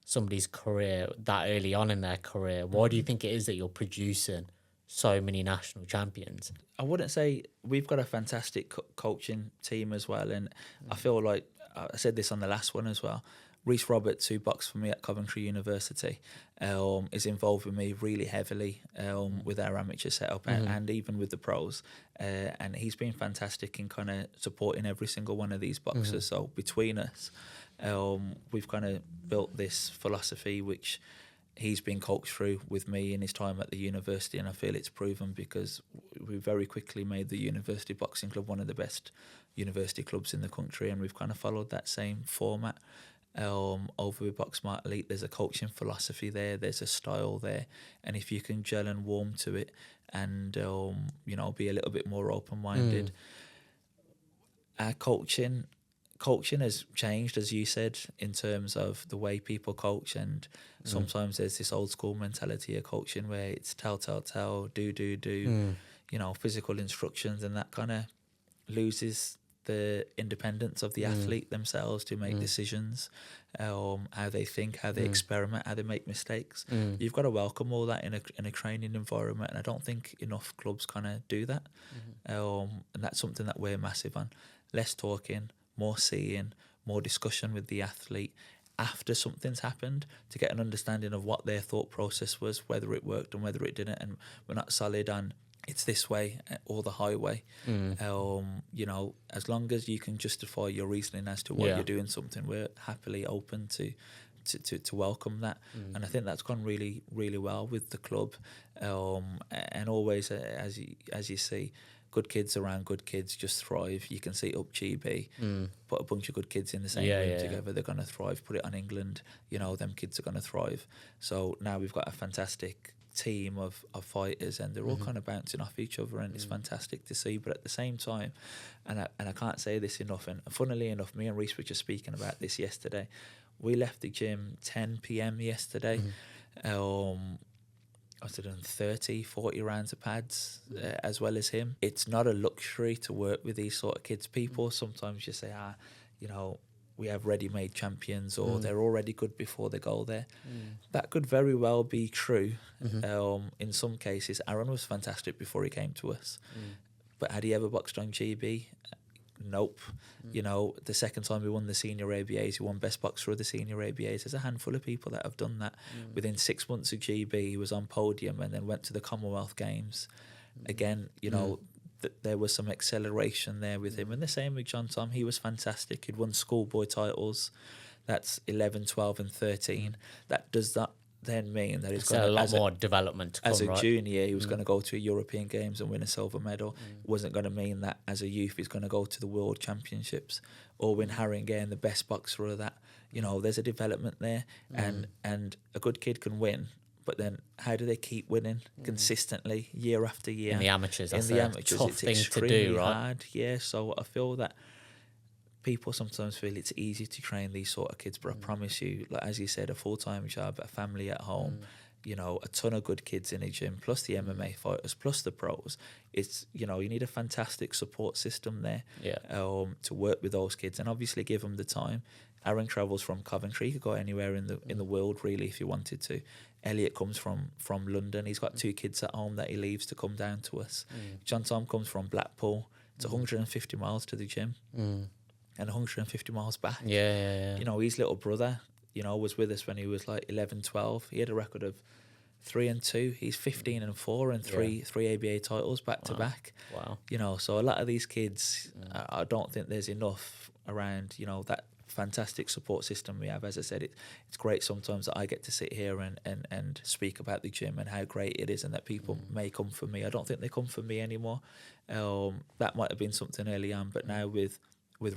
somebody's career, that early on in their career. Why do you think it is that you're producing so many national champions? I wouldn't say we've got a fantastic coaching team as well, and I feel like I said this on the last one as well. Reese Roberts, who boxed for me at Coventry University, is involved with me really heavily with our amateur setup and even with the pros, and he's been fantastic in kind of supporting every single one of these boxers. So between us, we've kind of built this philosophy which he's been coached through with me in his time at the university, and I feel it's proven because we very quickly made the University Boxing Club one of the best university clubs in the country, and we've kind of followed that same format. Over with Box Smart Elite, there's a coaching philosophy there, there's a style there, and if you can gel and warm to it and be a little bit more open-minded, our coaching has changed, as you said, in terms of the way people coach, and sometimes there's this old school mentality of coaching where it's tell, do, physical instructions, and that kind of loses the independence of the athlete themselves to make decisions, how they think, how they experiment, how they make mistakes. You've got to welcome all that in a training environment, and I don't think enough clubs kind of do that. And that's something that we're massive on. Less talking, more seeing, more discussion with the athlete after something's happened to get an understanding of what their thought process was, whether it worked and whether it didn't. And we're not solid on it's this way or the highway. As long as you can justify your reasoning as to why you're doing something, we're happily open to welcome that. And I think that's gone really, really well with the club. And always, as you see, good kids around good kids just thrive. You can see up GB, put a bunch of good kids in the same room together, they're going to thrive. Put it on England, them kids are going to thrive. So now we've got a fantastic team of fighters, and they're all kind of bouncing off each other, and it's fantastic to see. But at the same time, and I can't say this enough, and funnily enough, me and Reese were just speaking about this yesterday. We left the gym 10 p.m. yesterday. I was doing 30, 40 rounds of pads as well as him. It's not a luxury to work with these sort of kids. People sometimes just say, we have ready-made champions, or they're already good before they go there. That could very well be true. In some cases, Aaron was fantastic before he came to us. But had he ever boxed on GB? nope. You know, the second time we won the senior ABAs, he won best boxer of the senior ABAs. There's a handful of people that have done that. Within 6 months of GB, he was on podium and then went to the Commonwealth Games. Again, you know, there was some acceleration there with him. And the same with John Tom. He was fantastic. He'd won schoolboy titles. That's 11, 12 and 13. That does that then mean that he's got a lot more development to come, as a right? junior, he was going to go to a European Games and win a silver medal. It wasn't going to mean that as a youth he's going to go to the World Championships or win Haringey, the best boxer of that. You know, there's a development there, and a good kid can win. But then, how do they keep winning consistently year after year? In the amateurs, that's tough it's thing extremely to do, right? hard. Yeah, so I feel that people sometimes feel it's easy to train these sort of kids, but I promise you, like as you said, a full-time job, a family at home, you know, a ton of good kids in a gym, plus the MMA fighters, plus the pros. It's, you know, you need a fantastic support system there to work with those kids and obviously give them the time. Aaron travels from Coventry. He could go anywhere in the world, really, if he wanted to. Elliot comes from London. He's got 2 kids at home that he leaves to come down to us. John Tom comes from Blackpool. It's 150 miles to the gym. And 150 miles back. Yeah. You know, his little brother, you know, was with us when he was like 11, 12. He had a record of 3-2. He's 15-4 and three ABA titles back to back. Wow. You know, so a lot of these kids, I don't think there's enough around, you know, that fantastic support system we have. As I said, it's great sometimes that I get to sit here and speak about the gym and how great it is and that people may come for me. I don't think they come for me anymore. That might have been something early on, but now with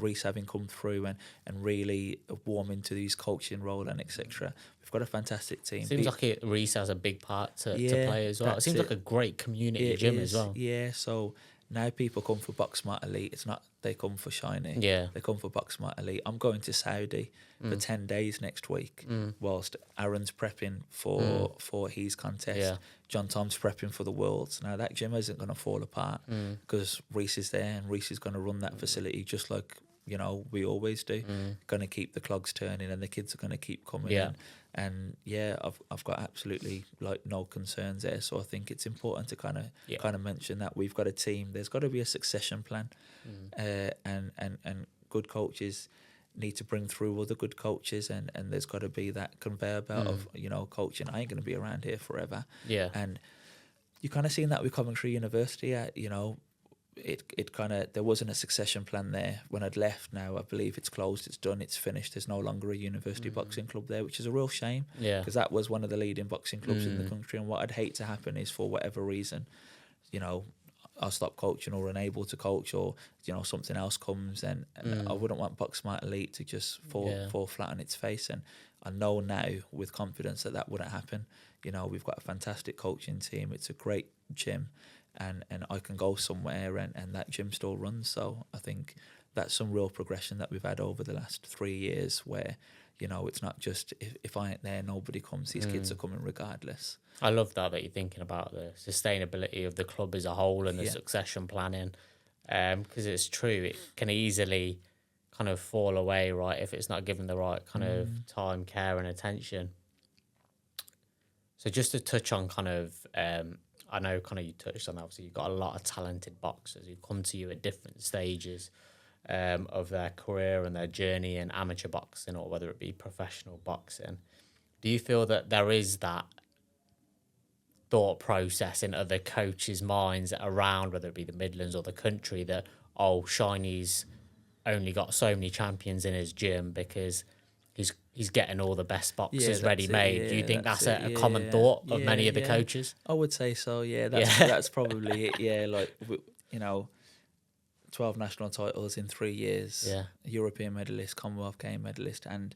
Reese having come through and really warm into these coaching role and etc. We've got a fantastic team. Seems like Reese has a big part to play as well. It seems like a great community gym as well. Yeah, so now people come for Box Smart Elite. It's not they come for Shiney. Yeah. They come for Box Smart Elite. I'm going to Saudi for 10 days next week whilst Aaron's prepping for his contest. Yeah. John Tom's prepping for the Worlds. Now, that gym isn't going to fall apart because Reese is there and Reese is going to run that facility just like, you know, we always do. Going to keep the clogs turning and the kids are going to keep coming in. And yeah, I've got absolutely like no concerns there. So I think it's important to kind of mention that we've got a team. There's got to be a succession plan, and good coaches need to bring through other good coaches, and there's got to be that conveyor belt of, you know, coaching. I ain't going to be around here forever. Yeah, and you kind of seen that with Coventry University. You know, it kind of, there wasn't a succession plan there when I'd left. Now I believe it's closed, it's done, it's finished. There's no longer a university boxing club there, which is a real shame. Yeah, because that was one of the leading boxing clubs in the country. And what I'd hate to happen is, for whatever reason, you know, I'll stop coaching or unable to coach, or, you know, something else comes, and I wouldn't want Box Smart Elite to just fall flat on its face. And I know now with confidence that wouldn't happen. You know, we've got a fantastic coaching team. It's a great gym, and I can go somewhere and that gym still runs. So I think that's some real progression that we've had over the last 3 years, where, you know, it's not just if I ain't there, nobody comes. These kids are coming regardless. I love that you're thinking about the sustainability of the club as a whole and the succession planning, because it's true, it can easily kind of fall away, right, if it's not given the right kind of time, care and attention. So just to touch on kind of, I know kind of you touched on, obviously you've got a lot of talented boxers who come to you at different stages of their career and their journey in amateur boxing, or whether it be professional boxing. Do you feel that there is that thought process in other coaches' minds around, whether it be the Midlands or the country, that, oh, Shiney's only got so many champions in his gym because he's getting all the best boxers ready-made? Do you think that's a common thought of many of the coaches? I would say so, that's probably it, like, you know, 12 national titles in 3 years, European medalist, Commonwealth Game medalist, and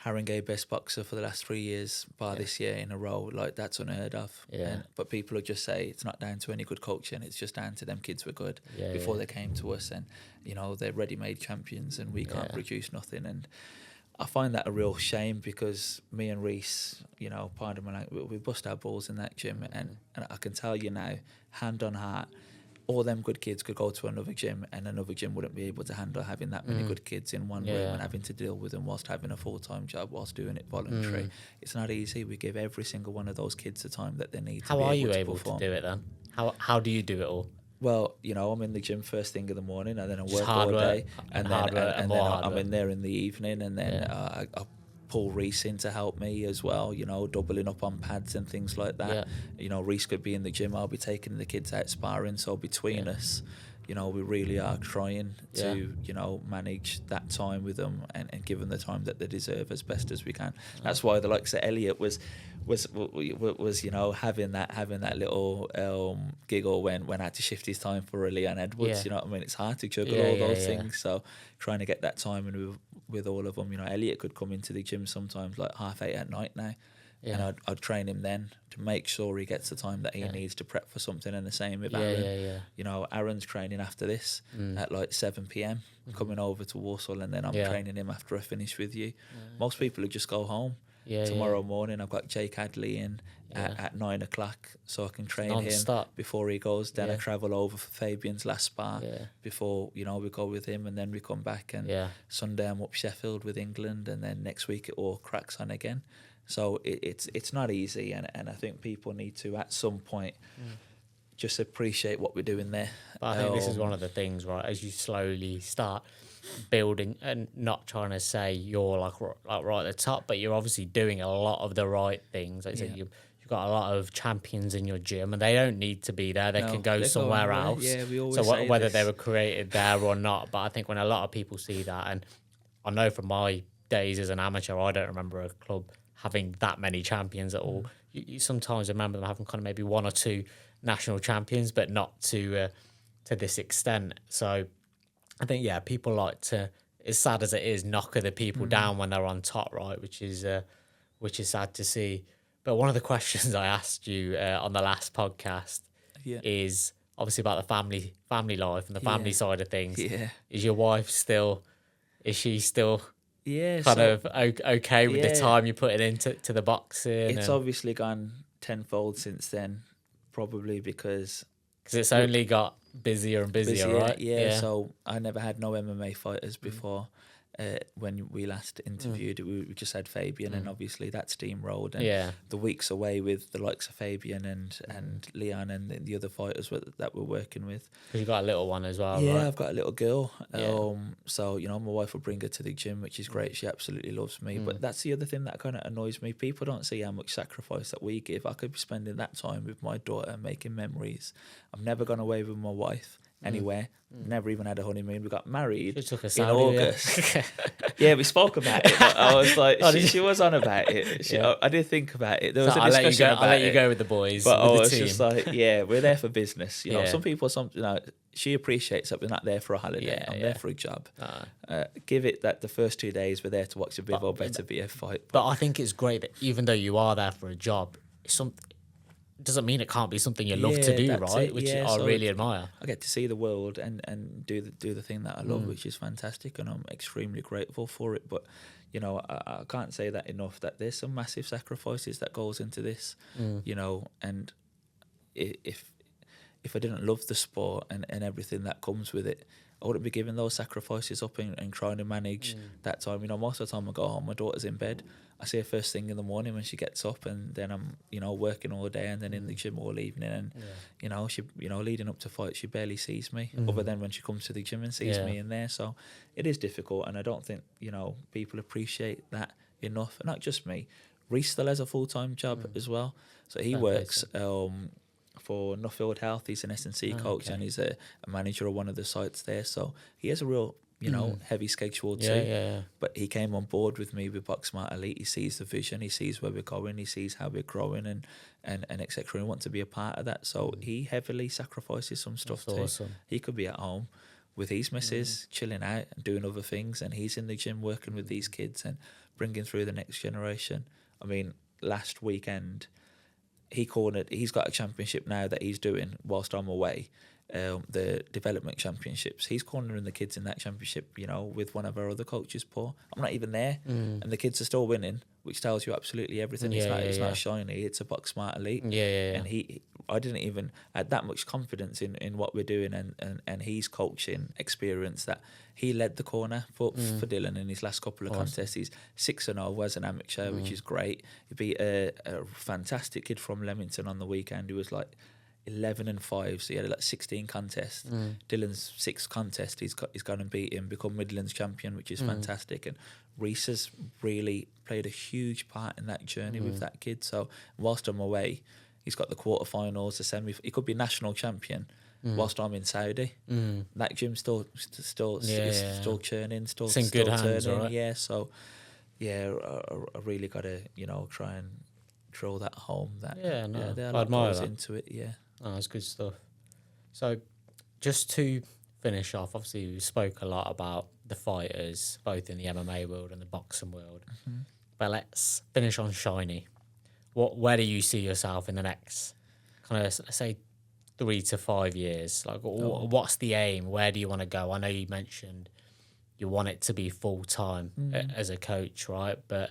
Haringey best boxer for the last 3 years, bar this year in a row. Like, that's unheard of. But people will just say it's not down to any good coaching, it's just down to them kids were good before they came to us, and, you know, they're ready-made champions and we can't produce nothing. And I find that a real shame, because me and Reese, you know, pardon my language, we bust our balls in that gym, and I can tell you now, hand on heart, all them good kids could go to another gym, and another gym wouldn't be able to handle having that many good kids in one room and having to deal with them whilst having a full-time job, whilst doing it voluntary. It's not easy. We give every single one of those kids the time that they need. How are you able to do it then? How do you do it all? Well, you know, I'm in the gym first thing in the morning, and then I Just work hard all work day, and then hard work and more hard I'm work. in there in the evening, and then I pull Reese in to help me as well. You know, doubling up on pads and things like that. Yeah. You know, Reese could be in the gym. I'll be taking the kids out sparring. So between us, you know, we really are trying to, you know, manage that time with them and give them the time that they deserve as best as we can. That's why the likes of Elliot was you know, having that little giggle when I had to shift his time for Leon Edwards. You know what I mean? It's hard to juggle all those things. So trying to get that time in with all of them. You know, Elliot could come into the gym sometimes like 8:30 at night now. And I'd train him then to make sure he gets the time that he needs to prep for something, and the same with Aaron. You know, Aaron's training after this at like 7 p.m, coming over to Warsaw, and then I'm training him after I finish with you. Most people would just go home. Tomorrow morning I've got Jake Hadley in at 9 o'clock, so I can train Non-stop. him before he goes. Then I travel over for Fabian's last spar before, you know, we go with him, and then we come back, and Sunday I'm up Sheffield with England, and then next week it all cracks on again. So it's not easy, and I think people need to at some point just appreciate what we're doing there. But I think this is one of the things, right? As you slowly start building, and not trying to say you're like right at the top, but you're obviously doing a lot of the right things. Like I said, you've got a lot of champions in your gym, and they don't need to be there. They can go somewhere else. Yeah, we always so say whether this. they were created there or not. But I think when a lot of people see that, and I know from my days as an amateur, I don't remember a club having that many champions at all. You sometimes remember them having kind of maybe one or two national champions, but not to this extent. So I think, people like to, as sad as it is, knock other people down when they're on top, right? Which is sad to see. But one of the questions I asked you on the last podcast is obviously about the family life and the family side of things. Yeah. Is your wife still Yeah, kind of okay with the time you put it into the boxing? It's obviously gone tenfold since then, probably because it's only got busier and busier, right? Yeah, so I never had no MMA fighters before. When we last interviewed, we just had Fabian, and obviously that steamrolled. And the weeks away with the likes of Fabian and Leon and the other fighters that we're working with. Because you got a little one as well, Yeah, right? I've got a little girl. So, you know, my wife will bring her to the gym, which is great. She absolutely loves me. But that's the other thing that kind of annoys me. People don't see how much sacrifice that we give. I could be spending that time with my daughter, making memories. I've never gone away with my wife anywhere. Never even had a honeymoon. We got married in August. Yeah, we spoke about it. I was like, she was on about it. I did think about it. There was a discussion about it. I'll let you go with the boys. But with I the was team. just like, we're there for business. You know, some people, she appreciates that we're not there for a holiday. I'm there for a job. Give it that the first 2 days we're there to watch a Bivol Beterbiev fight. But I think it's great that even though you are there for a job, doesn't mean it can't be something you love to do, right? Which I really admire. I get to see the world and do the thing that I love, which is fantastic, and I'm extremely grateful for it. But you know, I can't say that enough. That there's some massive sacrifices that goes into this, you know. And if I didn't love the sport and everything that comes with it, I wouldn't be giving those sacrifices up and trying to manage that time. You know, most of the time I go home, my daughter's in bed. I see her first thing in the morning when she gets up, and then I'm, you know, working all day and then in the gym all evening. And, you know, she, you know, leading up to fight, she barely sees me other than when she comes to the gym and sees me in there. So it is difficult, and I don't think, you know, people appreciate that enough. And not just me. Reese still has a full-time job as well. So he works for Nuffield Health. He's an S&C coach, and he's a manager of one of the sites there. So he has a real, you know, heavy schedule too. But he came on board with me with Box Smart Elite. He sees the vision, he sees where we're going, he sees how we're growing, and etc. And want to be a part of that. So he heavily sacrifices some stuff too. Awesome. He could be at home with his missus, chilling out and doing other things, and he's in the gym working with these kids and bringing through the next generation. I mean, last weekend, he's got a championship now that he's doing whilst I'm away, the development championships. He's cornering the kids in that championship, you know, with one of our other coaches, Paul. I'm not even there, and the kids are still winning, which tells you absolutely everything. It's not Shiny, it's a Box Smart Elite. And I didn't even had that much confidence in what we're doing, and his coaching experience that he led the corner for Dylan in his last couple of contests. He's 6-0 as an amateur, which is great. He beat a fantastic kid from Leamington on the weekend who was like 11 and 5, so he had like 16 contests. Dylan's 6th contest, he's gone and beat him, become Midlands champion, which is fantastic. And Reese has really played a huge part in that journey with that kid. So whilst I'm away, he's got the quarterfinals, the semi. He could be national champion. Whilst I'm in Saudi, that gym's still churning, still it's in good hands, turning. right? Yeah, so yeah, I really got to try and drill that home. That Yeah, no, there are a I lot admire goes that. into it. Yeah. Oh, that's good stuff. So, just to finish off, obviously we spoke a lot about the fighters, both in the MMA world and the boxing world. But let's finish on Shiney. Where do you see yourself in the next, kind of, let's say, 3 to 5 years? Like, what's the aim? Where do you want to go? I know you mentioned you want it to be full time as a coach, right? But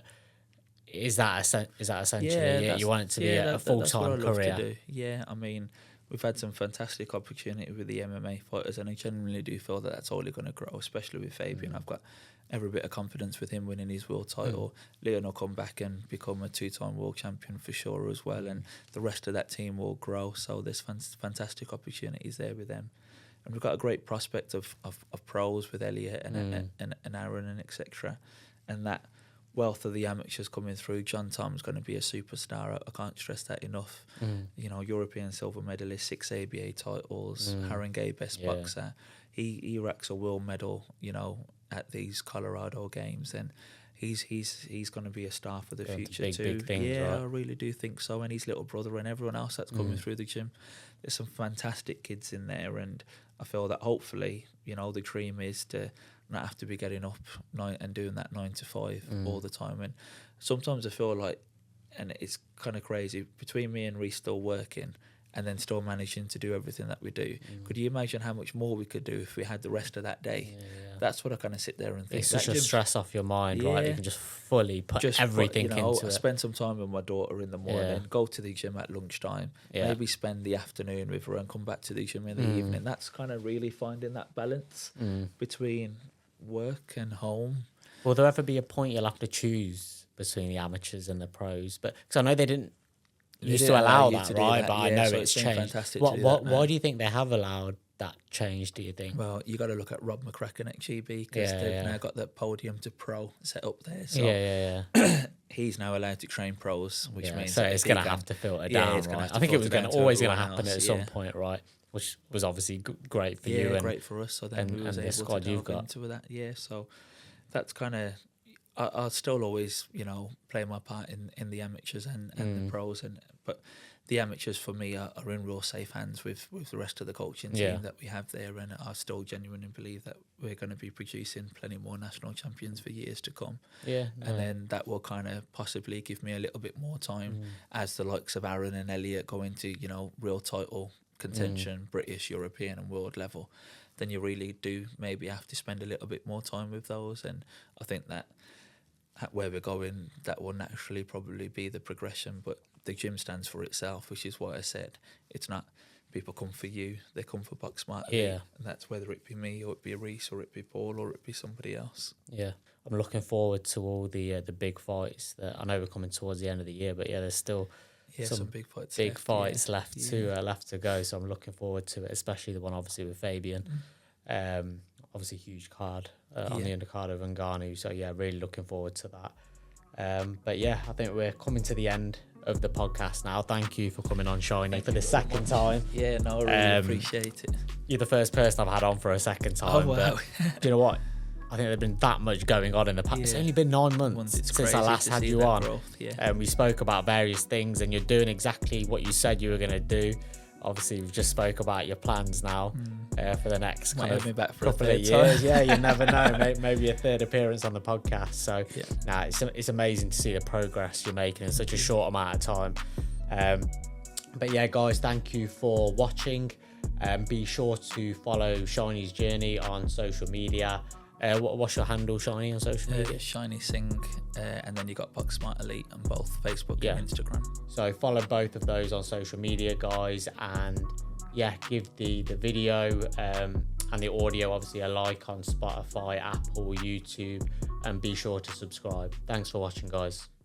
is that essentially it? You want it to be a full time career? Yeah, I mean, we've had some fantastic opportunity with the MMA fighters, and I genuinely do feel that that's only going to grow, especially with Fabian. I've got every bit of confidence with him winning his world title. Leon will come back and become a 2-time world champion for sure as well, and the rest of that team will grow. So there's fantastic opportunities there with them. And we've got a great prospect of pros with Elliot and Aaron and etc. And that wealth of the amateurs coming through. John Tom's going to be a superstar. I can't stress that enough. You know, European silver medalist, 6 ABA titles, Haringey best boxer. He racks a world medal, you know, at these Colorado games, and he's going to be a star for the future too. Big things, yeah, right? I really do think so. And his little brother and everyone else that's coming through the gym. There's some fantastic kids in there, and I feel that hopefully, you know, the dream is to not have to be getting up and doing that 9 to 5 all the time. And sometimes I feel like, and it's kind of crazy, between me and Reece still working and then still managing to do everything that we do. Could you imagine how much more we could do if we had the rest of that day? That's what I kind of sit there and think. It's such a stress off your mind, right? You can just fully put everything into it. Spend some time with my daughter in the morning, go to the gym at lunchtime, maybe spend the afternoon with her and come back to the gym in the evening. That's kind of really finding that balance between work and home. Will there ever be a point you'll have to choose between the amateurs and the pros? But because I know they didn't used to allow that, right? But I know it's changed. Why do you think they have allowed that change, do you think? Well, you got to look at Rob McCracken at GB, because they've now got that podium to pro set up there. So he's now allowed to train pros, which means so it's going to have to filter down, right? I think it was always going to happen at some point, right? Which was obviously great for you and great for us. So then we was able squad to you've got into that. Yeah, so that's kind of. I'll still always, you know, play my part in the amateurs and the pros, but the amateurs for me are in real safe hands with the rest of the coaching team that we have there, and I still genuinely believe that we're going to be producing plenty more national champions for years to come. And then that will kind of possibly give me a little bit more time as the likes of Aaron and Elliot go into, you know, real title contention, British, European and world level. Then you really do maybe have to spend a little bit more time with those, and I think that where we're going, that will naturally probably be the progression. But the gym stands for itself, which is why I said it's not people come for you, they come for Box Smart. And that's whether it be me or it be Reece or it be Paul or it be somebody else. I'm looking forward to all the big fights that I know we're coming towards the end of the year, but there's still some big fights left to go, so I'm looking forward to it, especially the one obviously with Fabian. Obviously huge card on the undercard of Ngannou, so really looking forward to that. But I think we're coming to the end of the podcast now. Thank you for coming on, Shiney, for the second time. I really appreciate it. You're the first person I've had on for a second time. Oh wow. But do you know what, I think there's been that much going on in the past. It's only been 9 months since I last had you on. And we spoke about various things, and you're doing exactly what you said you were going to do. Obviously, we've just spoke about your plans now for the next couple of years. You never know. Maybe a third appearance on the podcast. So, it's amazing to see the progress you're making in such a short amount of time. But guys, thank you for watching. Be sure to follow Shiney's journey on social media. What's your handle, Shiney, on social media? Shiney Singh, and then you got Box Smart Elite on both Facebook and Instagram. So follow both of those on social media, guys, and give the video and the audio obviously a like on Spotify, Apple, YouTube, and be sure to subscribe. Thanks for watching, guys.